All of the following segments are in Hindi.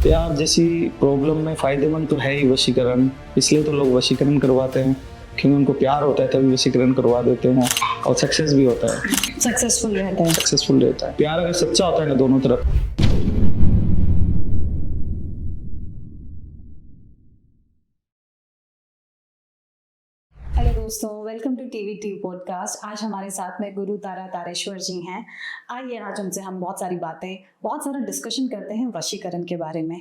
प्यार जैसी प्रॉब्लम में फायदेमंद तो है ही वशीकरण, इसलिए तो लोग वशीकरण करवाते हैं क्योंकि उनको प्यार होता है तभी वशीकरण करवा देते हैं और सक्सेस भी होता है, सक्सेसफुल रहता है। प्यार अगर सच्चा होता है ना दोनों तरफ। हेलो दोस्तों, वेलकम टू टीवी पॉडकास्ट। आज हमारे साथ में गुरु तारा तारेश्वर जी हैं। आइए आज उनसे हम बहुत सारा डिस्कशन करते हैं वशीकरण के बारे में।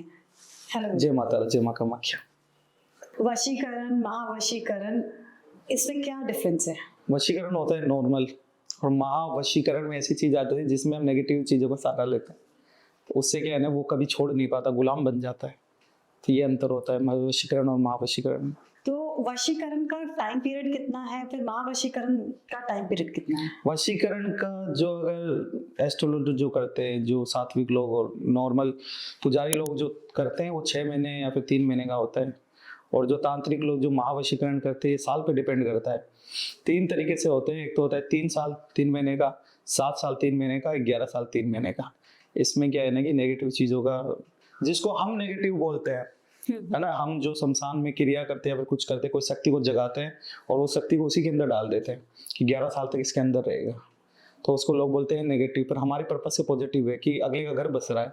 हेलो। जय माता जय माँ कामाख्या। वशीकरण, महावशीकरण, इसमें क्या डिफरेंस है? वशीकरण होता है नॉर्मल और महावशीकरण में ऐसी चीज आती है जिसमें हम नेगेटिव चीजों का सहारा लेते हैं, तो उससे क्या है ना, वो कभी छोड़ नहीं पाता, गुलाम बन जाता है। तो ये अंतर होता है वशीकरण और महावशीकरण में। तो वशीकरण का टाइम पीरियड कितना है, फिर महावशीकरण का टाइम पीरियड कितना है? वशीकरण का जो अगर एस्ट्रोलॉजर जो करते हैं, जो सात्विक लोग और नॉर्मल पुजारी लोग जो करते हैं, वो 6 महीने या फिर 3 महीने का होता है। और जो तांत्रिक लोग जो महावशीकरण करते हैं, ये साल पे डिपेंड करता है। 3 तरीके से होते हैं। एक तो होता है 3 साल 3 महीने का, 7 साल 3 महीने का, 11 साल 3 महीने का। इसमें क्या है ना कि नेगेटिव चीज़ों का, जिसको हम नेगेटिव बोलते हैं, है ना, हम जो शमशान में क्रिया करते हैं या फिर कुछ करते हैं, कोई शक्ति को जगाते हैं और वो शक्ति को उसी के अंदर डाल देते हैं कि 11 साल तक इसके अंदर रहेगा, तो उसको लोग बोलते हैं नेगेटिव। पर हमारी पर्पस से पॉजिटिव है कि अगले का घर बस रहा है,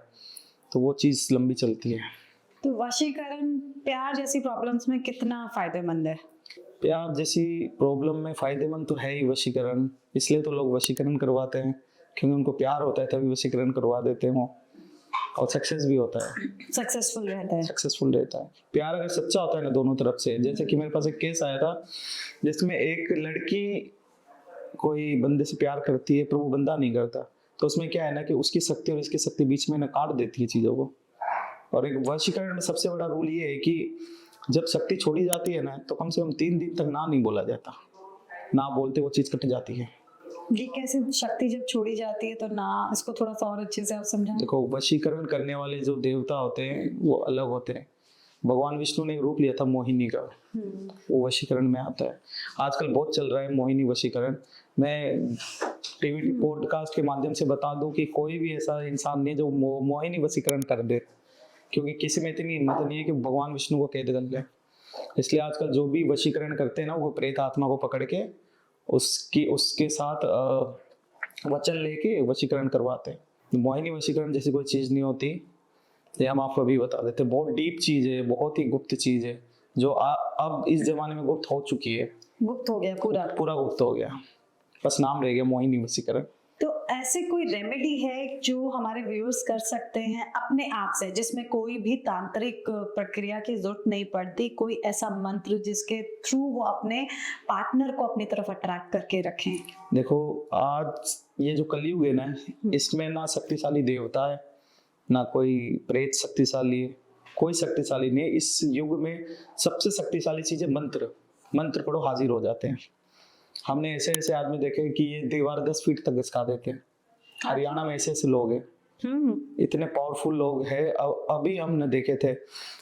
तो वो चीज़ लंबी चलती है। तो वशीकरण प्यार जैसी प्रॉब्लम्स में कितना फायदेमंद है? प्यार जैसी प्रॉब्लम में फायदेमंद तो है ही वशीकरण, इसलिए तो लोग वशीकरण करवाते हैं क्योंकि उनको प्यार होता है तभी वशीकरण करवा देते हैं और सक्सेस भी होता है, सक्सेसफुल रहता है। प्यार अगर सच्चा होता है ना दोनों तरफ से, जैसे कि मेरे पास एक केस आया था जिसमें एक लड़की कोई बंदे से प्यार करती है पर वो बंदा नहीं करता, तो उसमें क्या है ना कि उसकी शक्ति और इसकी शक्ति बीच में ना काट देती है चीज़ों को। और एक वशीकरण में सबसे बड़ा रूल ये है कि जब शक्ति छोड़ी जाती है ना, तो कम से कम 3 दिन तक ना नहीं बोला जाता, ना बोलते वो चीज़ कट जाती है। ये कैसे? शक्ति जब छोड़ी जाती है तो ना, इसको थोड़ा सा और अच्छे से आप समझाएं। देखो, वशीकरण करने वाले जो देवता होते हैं वो अलग होते हैं। भगवान विष्णु ने एक रूप लिया था मोहिनी का, वो वशीकरण में आता है। आजकल बहुत चल रहा है मोहिनी वशीकरण। मैं टीवी पॉडकास्ट के माध्यम से बता दूं कि कोई भी ऐसा इंसान नहीं जो मोहिनी वशीकरण कर दे, क्योंकि किसी में इतनी हिम्मत नहीं है कि भगवान विष्णु को कैद कर ले। इसलिए आजकल जो भी वशीकरण करते हैं ना, वो प्रेत आत्मा को पकड़ के उसके साथ वचन लेके वशीकरण करवाते हैं। मोहिनी वशीकरण जैसी कोई चीज़ नहीं होती, ये हम आपको अभी बता देते हैं। बहुत डीप चीज़ है, बहुत ही गुप्त चीज़ है, जो अब इस जमाने में गुप्त हो चुकी है। गुप्त हो गया, पूरा गुप्त हो गया, बस नाम रह गया मोहिनी वशीकरण। तो ऐसे कोई रेमेडी है जो हमारे व्यूअर्स कर सकते हैं अपने आप से, जिसमें कोई भी तांत्रिक प्रक्रिया की जरूरत नहीं पड़ती? कोई ऐसा मंत्र जिसके थ्रू वो अपने पार्टनर को अपनी तरफ अट्रैक्ट करके रखें? देखो, आज ये जो कलयुग है ना, इसमें ना शक्तिशाली देवता है ना कोई प्रेत शक्तिशाली है, कोई शक्तिशाली नहीं है। इस युग में सबसे शक्तिशाली चीज है मंत्र पढ़ो, हाजिर हो जाते हैं। हमने ऐसे ऐसे आदमी देखे कि ये दीवार 10 फीट तक घिसका देते हैं। हरियाणा में ऐसे ऐसे लोग हैं, इतने पावरफुल लोग हैं, अभी हमने देखे थे।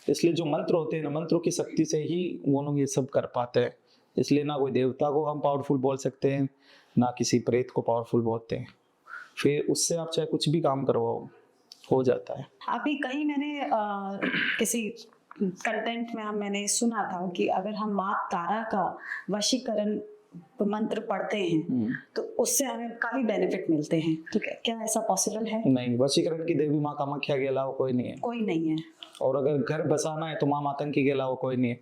इसलिए जो मंत्र होते हैं ना, मंत्रों की शक्ति से ही वो लोग ये सब कर पाते हैं। इसलिए ना कोई देवता को हम पावरफुल बोल सकते हैं, ना किसी प्रेत को पावरफुल बोलते हैं। फिर उससे आप चाहे कुछ भी काम करवाओ, हो जाता है। अभी कहीं मैंने किसी कंटेंट में मैंने सुना था कि अगर हम माँ तारा का वशीकरण मंत्र पढ़ते हैं तो उससे हमें काफी बेनिफिट मिलते हैं। तो क्या ऐसा पॉसिबल है? नहीं, वशीकरण की देवी माँ कामाख्या के अलावा कोई नहीं है। और अगर घर बसाना है तो माँ मातंगी के अलावा कोई नहीं है।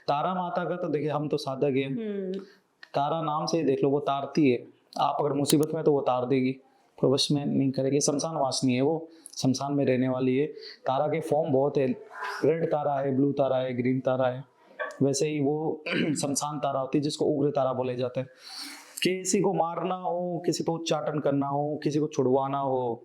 तारा माता का तो देखिए, हम तो साधक हैं। तारा नाम से ही देख लो, वो तारती है। आप अगर मुसीबत में तो वो तार देगी, पर वश में नहीं करेगी। शमशान वासिनी है, वो शमशान में रहने वाली है। तारा के फॉर्म बहुत है, रेड तारा है, ब्लू तारा है, ग्रीन तारा है। वैसे ही वो शमशान तारा होती है जिसको उग्र तारा बोले जाते हैं। किसी को मारना हो, किसी को उच्चाटन करना हो, किसी को छुड़वाना हो,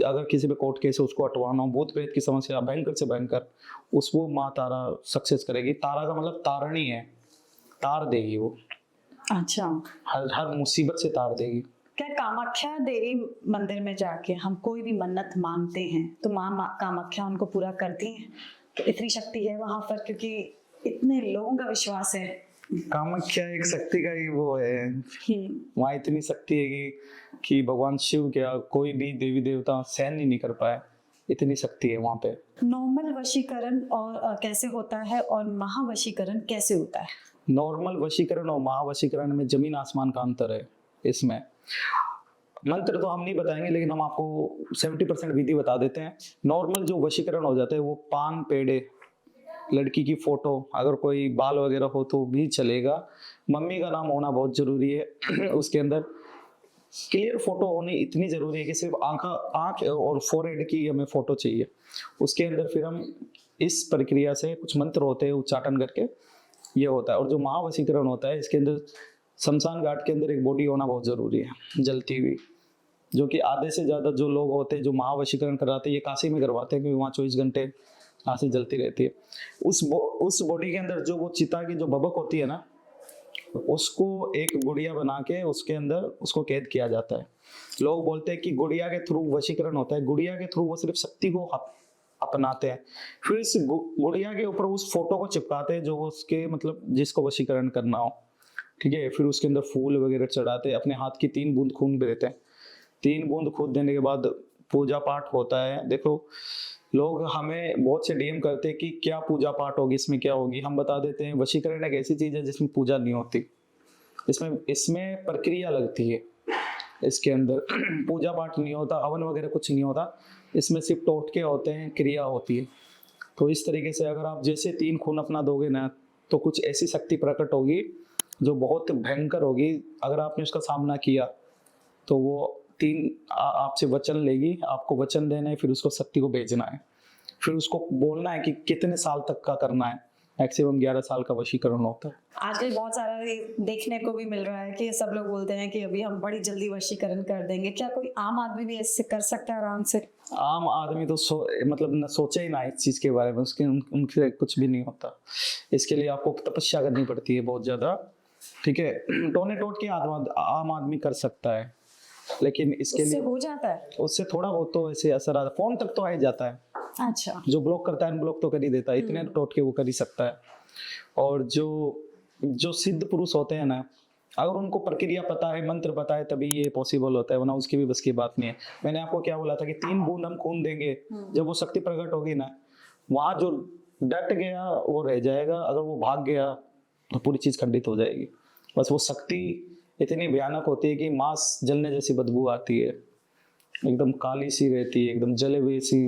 अगर किसी पे कोर्ट केस है उसको हटवाना हो, भूत प्रेत की समस्या भयंकर से भयंकर, वो माँ तारा सक्सेस करेगी। तारा का मतलब तारणी है, तार देगी वो। अच्छा, हर मुसीबत से तार देगी। क्या कामाख्या देवी मंदिर में जाके हम कोई भी मन्नत मांगते हैं तो माँ कामाख्या उनको पूरा करती हैं? तो इतनी शक्ति है वहां पर, क्योंकि इतने लोगों का विश्वास है। कामाख्या एक शक्ति का ही वो है, वहाँ इतनी शक्ति है कि भगवान शिव क्या कोई भी देवी देवता सहन ही नहीं कर पाए। इतनी शक्ति है वहाँ पे। नॉर्मल वशीकरण और कैसे होता है और महावशीकरण कैसे होता है? नॉर्मल वशीकरण और महावशीकरण में जमीन आसमान का अंतर है। इसमें मंत्र तो हम नहीं बताएंगे, लेकिन हम आपको 70% विधि बता देते हैं। नॉर्मल जो वशीकरण हो जाता है वो पान, पेड़े, लड़की की फोटो, अगर कोई बाल वगैरह हो तो भी चलेगा। मम्मी का नाम होना बहुत जरूरी है। उसके अंदर क्लियर फोटो होनी इतनी जरूरी है कि सिर्फ आंख और फोरहेड की हमें फोटो चाहिए। उसके अंदर फिर हम इस प्रक्रिया से कुछ मंत्र होते हैं उच्चाटन करके ये होता है। और जो महावशीकरण होता है इसके अंदर शमशान घाट के अंदर एक बॉडी होना बहुत जरूरी है जलती हुई, जो कि आधे से ज्यादा जो लोग होते हैं जो महावशीकरण कराते हैं ये काशी में करवाते हैं, क्योंकि वहाँ 24 घंटे काशी जलती रहती है। उस बॉडी के अंदर जो वो चिता की जो भभक होती है ना, उसको एक गुड़िया बना के उसके अंदर उसको कैद किया जाता है। लोग बोलते हैं कि गुड़िया के थ्रू वशीकरण होता है। गुड़िया के थ्रू वो सिर्फ शक्ति को अपनाते हैं, फिर इस गुड़िया के ऊपर उस फोटो को चिपकाते हैं जो उसके मतलब जिसको वशीकरण करना हो, ठीक है। फिर उसके अंदर फूल वगैरह चढ़ाते हैं, अपने हाथ की 3 बूंद खून देते हैं। 3 बूंद खून देने के बाद पूजा पाठ होता है। देखो लोग हमें बहुत से डीएम करते हैं कि क्या पूजा पाठ होगी, इसमें क्या होगी। हम बता देते हैं वशीकरण एक ऐसी चीज है जिसमें पूजा नहीं होती, इसमें प्रक्रिया लगती है। इसके अंदर पूजा पाठ नहीं होता, हवन वगैरह कुछ नहीं होता, इसमें सिर्फ टोटके होते हैं, क्रिया होती है। तो इस तरीके से अगर आप जैसे 3 खून अपना दोगे ना तो कुछ ऐसी शक्ति प्रकट होगी जो बहुत भयंकर होगी। अगर आपने उसका सामना किया तो वो 3 आपसे वचन लेगी, आपको वचन देना है, फिर उसको शक्ति को भेजना है, फिर उसको बोलना है कि कितने साल तक का करना है। मैक्सिमम 11 साल का वशीकरण होता है। आजकल बहुत सारा देखने को भी मिल रहा है कि सब लोग बोलते हैं कि अभी हम बड़ी जल्दी वशीकरण कर देंगे। क्या कोई आम आदमी भी ऐसे कर सकता है आराम से? आम आदमी तो मतलब न सोचे ही ना इस चीज के बारे में, उनसे कुछ भी नहीं होता। इसके लिए आपको तपस्या करनी पड़ती है बहुत ज्यादा, ठीक है। टोने टोट के आम आदमी कर सकता है, लेकिन इसके लिए हो जाता है, उससे थोड़ा बहुत तो ऐसे असर आता है। फोन तक तो आ ही जाता है। अच्छा, जो ब्लॉक करता है अनब्लॉक तो कर ही देता है, इतने टोट के वो कर ही सकता है। और जो सिद्ध पुरुष होते हैं ना, अगर उनको प्रक्रिया पता है, मंत्र पता है, तभी ये पॉसिबल होता है, वरना उसकी भी बस की बात नहीं है। मैंने आपको क्या बोला था कि 3 बूंद हम खून देंगे, जब वो शक्ति प्रकट होगी ना, वहां जो डट गया वो रह जाएगा, अगर वो भाग गया तो पूरी चीज खंडित हो जाएगी। बस वो शक्ति इतनी भयानक होती है कि मांस जलने जैसी बदबू आती है, एकदम काली सी रहती है, एकदम जले हुई सी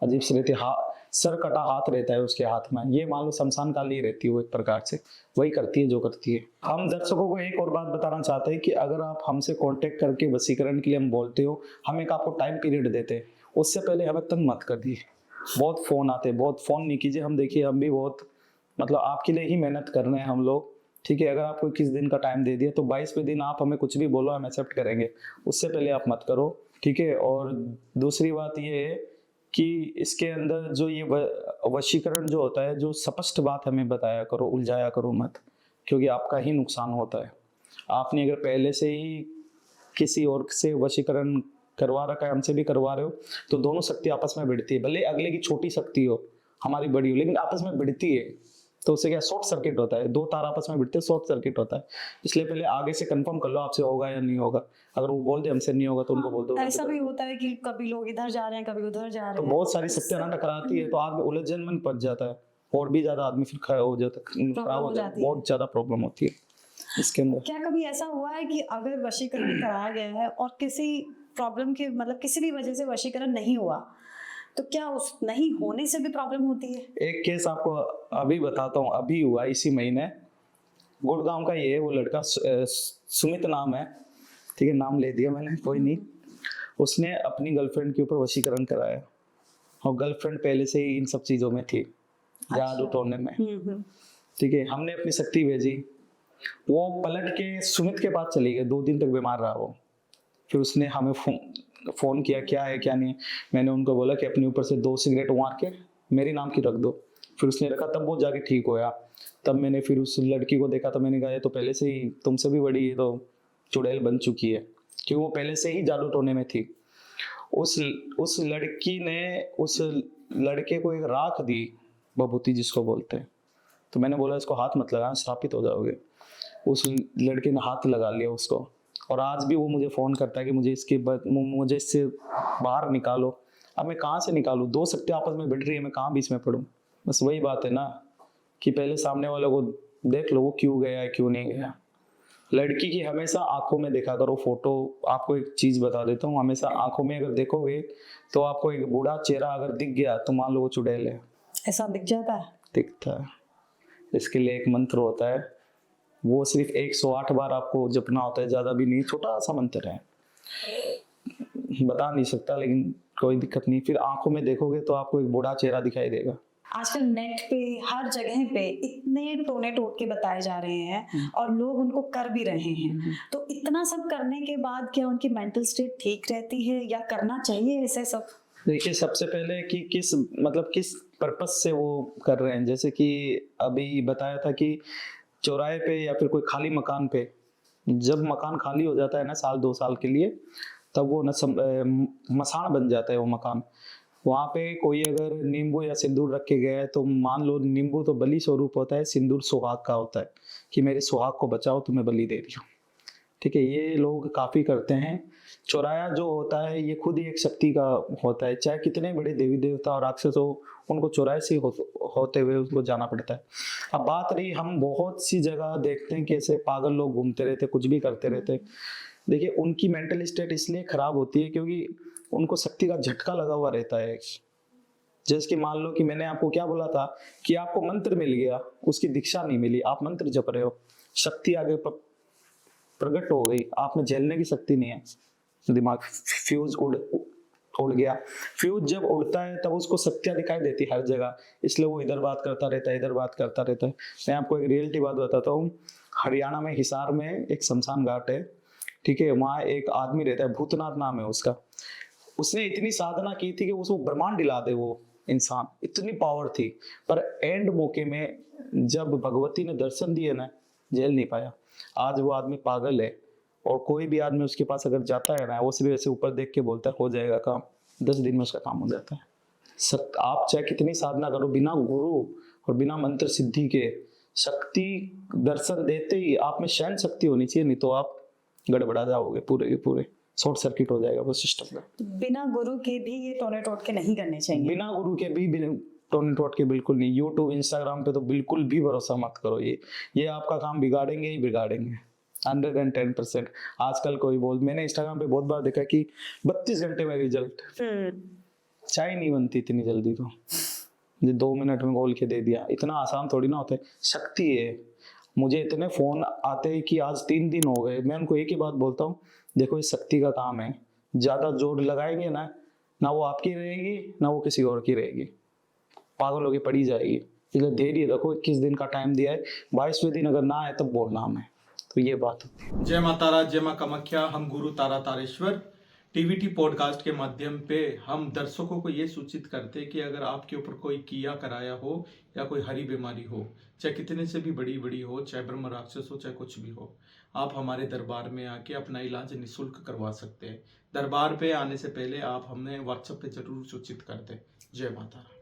अजीब सी रहती है। सर कटा हाथ रहता है उसके हाथ में, ये मान लो शमशान काली रहती है वो एक प्रकार से, वही करती है जो करती है। हम दर्शकों को एक और बात बताना चाहते हैं कि अगर आप हमसे कांटेक्ट करके वशीकरण के लिए हम बोलते हो, हम एक आपको टाइम पीरियड देते हैं, उससे पहले हमें तंग मत कर दिए। बहुत फोन आते हैं, बहुत फोन नहीं कीजिए। हम देखिए हम भी बहुत मतलब आपके लिए ही मेहनत कर रहे हैं हम लोग, ठीक है। अगर आपको 21 दिन का टाइम दे दिया तो 22वें दिन आप हमें कुछ भी बोलो हम एक्सेप्ट करेंगे, उससे पहले आप मत करो, ठीक है। और दूसरी बात ये है कि इसके अंदर जो ये वशीकरण जो होता है, जो स्पष्ट बात हमें बताया करो, उलझाया करो मत, क्योंकि आपका ही नुकसान होता है। आपने अगर पहले से ही किसी और से वशीकरण करवा रखा है, हमसे भी करवा रहे हो, तो दोनों शक्ति आपस में भिड़ती है। भले अगले की छोटी शक्ति हो, हमारी बड़ी हो, लेकिन आपस में भिड़ती है, तो उससे क्या शॉर्ट सर्किट होता है। 2 तार आपस में भिड़ते हैं, शॉर्ट सर्किट होता है। इसलिए पहले आगे से कंफर्म कर लो आपसे होगा या नहीं होगा। अगर वो बोल दे हमसे नहीं होगा तो उनको बोल दो। ऐसा भी होता है कि कभी लोग इधर जा रहे हैं, कभी उधर जा रहे हैं, तो बहुत सारी शक्तियां ना टकराती है, तो आदमी उलझन में पड़ जाता है, और भी ज्यादा आदमी फिर खराब हो जाता है, खराब हो जाता है, बहुत ज्यादा प्रॉब्लम होती है इसके अंदर। क्या कभी ऐसा हुआ है कि अगर वशीकरण कराया गया है और किसी प्रॉब्लम के मतलब किसी भी वजह से वशीकरण नहीं हुआ, तो क्या उस नहीं होने से भी प्रॉब्लम होती है? एक केस आपको अभी बताता हूँ, अभी हुआ इसी महीने, गुड़गांव का ये है। वो लड़का सुमित नाम है, ठीक है, नाम ले दिया मैंने, कोई नहीं। उसने अपनी गर्लफ्रेंड के ऊपर वशीकरण कराया, और गर्लफ्रेंड पहले से ही इन सब चीजों में थी, जादू टोने में, ठीक है। हमने अपनी शक्ति भेजी, वो पलट के सुमित के पास चली गई, 2 दिन तक बीमार रहा वो। फिर उसने हमें फोन किया, क्या है क्या नहीं है। मैंने उनको बोला कि अपने ऊपर से 2 सिगरेट मार के मेरे नाम की रख दो। फिर उसने रखा, तब वो जाके ठीक होया। तब मैंने फिर उस लड़की को देखा, तो मैंने कहा तो पहले से ही तुमसे भी बड़ी है, तो चुड़ैल बन चुकी है, क्योंकि वो पहले से ही जादू टोने में थी। उस लड़की ने उस लड़के को एक राख दी, बभूति जिसको बोलते हैं। तो मैंने बोला इसको हाथ मत लगाना, श्रापित हो जाओगे। उस लड़के ने हाथ लगा लिया उसको, और आज भी वो मुझे फोन करता है कि मुझे इससे बाहर निकालो, अब मैं कहाँ से निकालूं? दो शक्ति आपस में भिड़ रही है, मैं कहाँ बीच में पढ़ूं? बस वही बात है ना कि पहले सामने वाले को देख लो वो क्यों गया है, क्यों नहीं गया। लड़की की हमेशा आंखों में देखा करो फोटो। आपको एक चीज बता देता हूँ, हमेशा आंखों में अगर देखोगे तो आपको एक बूढ़ा चेहरा अगर दिख गया तो मान लो वो चुड़ैल है। ऐसा दिख जाता है? दिखता है। इसके लिए एक मंत्र होता है, वो सिर्फ 108 बार आपको जपना होता है, ज्यादा भी नहीं, छोटा सा मंत्र है, बता नहीं सकता, लेकिन कोई दिक्कत नहीं। फिर आंखों में देखोगे तो आपको एक बूढ़ा चेहरा दिखाई देगा। आजकल नेट पे हर जगह पे इतने टोने टोट के बताए जा रहे हैं और लोग उनको कर भी रहे हैं, तो इतना सब करने के बाद क्या उनकी मेंटल स्टेट ठीक रहती है या करना चाहिए ऐसे सब? देखिए, सबसे पहले कि किस पर्पस से वो कर रहे हैं। जैसे कि अभी बताया था कि चौराहे पे या फिर कोई खाली मकान पे, जब मकान खाली हो जाता है ना साल 2 साल के लिए, तब वो मसान बन जाता है वो मकान। वहाँ पे कोई अगर नींबू या सिंदूर रख के गया है तो मान लो नींबू तो बलि स्वरूप होता है, सिंदूर सुहाग का होता है कि मेरे सुहाग को बचाओ, तुम्हें बलि दे दियो। ठीक है, ये लोग काफी करते हैं। चौराया जो होता है ये खुद ही एक शक्ति का होता है, चाहे कितने बड़े देवी देवता और राक्षस हो, उनको चौराहे से होते हुए उनको जाना पड़ता है। अब बात रही, हम बहुत सी जगह देखते हैं कि ऐसे पागल लोग घूमते रहते, कुछ भी करते रहते। देखिए, उनकी मेंटल स्टेट इसलिए खराब होती है क्योंकि उनको शक्ति का झटका लगा हुआ रहता है। जैसे कि मान लो कि मैंने आपको क्या बोला था कि आपको मंत्र मिल गया, उसकी दीक्षा नहीं मिली, आप मंत्र जप रहे हो, शक्ति आगे प्रकट हो गई, आप में झेलने की शक्ति नहीं है, दिमाग फ्यूज उड़ गया। फ्यूज जब उड़ता है तब उसको सत्या दिखाई देती है हर जगह, इसलिए वो इधर बात करता रहता है, इधर बात करता रहता है। मैं आपको एक रियलिटी बात बताता हूँ। हरियाणा में हिसार में एक शमशान घाट है, ठीक है, वहाँ एक आदमी रहता है, भूतनाथ नाम है उसका। उसने इतनी साधना की थी कि उसको ब्रह्मांड दिला दे वो इंसान, इतनी पावर थी, पर एंड मौके में जब भगवती ने दर्शन दिए ना, झेल नहीं पाया। आज वो आदमी पागल है, और कोई भी आदमी उसके पास अगर जाता है ना, वो सिर्फ ऐसे ऊपर देख के बोलता है हो जाएगा काम, 10 दिन में उसका काम हो जाता है। आप चाहे कितनी साधना करो, बिना गुरु और बिना मंत्र सिद्धि के शक्ति दर्शन देते ही आप में शयन शक्ति होनी चाहिए, नहीं तो आप गड़बड़ा जाओगे, पूरे के पूरे शॉर्ट सर्किट हो जाएगा वो सिस्टम का। बिना गुरु के भी ये टोने टोट के नहीं करने चाहिए? बिना गुरु के भी टोने टोट के बिल्कुल नहीं। यूट्यूब इंस्टाग्राम पे तो बिल्कुल भी भरोसा मत करो, ये आपका काम बिगाड़ेंगे ही बिगाड़ेंगे 110%। आजकल कोई मैंने इंस्टाग्राम पे बहुत बार देखा कि 32 घंटे में रिजल्ट, चाय नहीं बनती इतनी जल्दी, तो 2 मिनट में खोल के दे दिया, इतना आसान थोड़ी ना होता है। शक्ति है। मुझे इतने फोन आते हैं कि आज 3 दिन हो गए, मैं उनको एक ही बात बोलता हूँ, देखो ये शक्ति का काम है, ज्यादा जोर लगाएंगे ना वो आपकी रहेगी ना वो किसी और की रहेगी, पागल होके पड़ी जाएगी। इसलिए धैर्य रखो, 21 दिन का टाइम दिया है, 22वें दिन अगर ना आए तब बोलना हमें, तो ये बात होती है। जय माता रा, जय मां कामाख्या। हम गुरु तारा तारेश्वर टीवीटी पॉडकास्ट के माध्यम पे हम दर्शकों को ये सूचित करते हैं कि अगर आपके ऊपर कोई किया कराया हो या कोई हरी बीमारी हो, चाहे कितने से भी बड़ी हो, चाहे ब्रह्म राक्षस हो, चाहे कुछ भी हो, आप हमारे दरबार में आके अपना इलाज निःशुल्क करवा सकते हैं। दरबार पे आने से पहले आप हमें व्हाट्सएप पे जरूर सूचित कर दें। जय माता रा।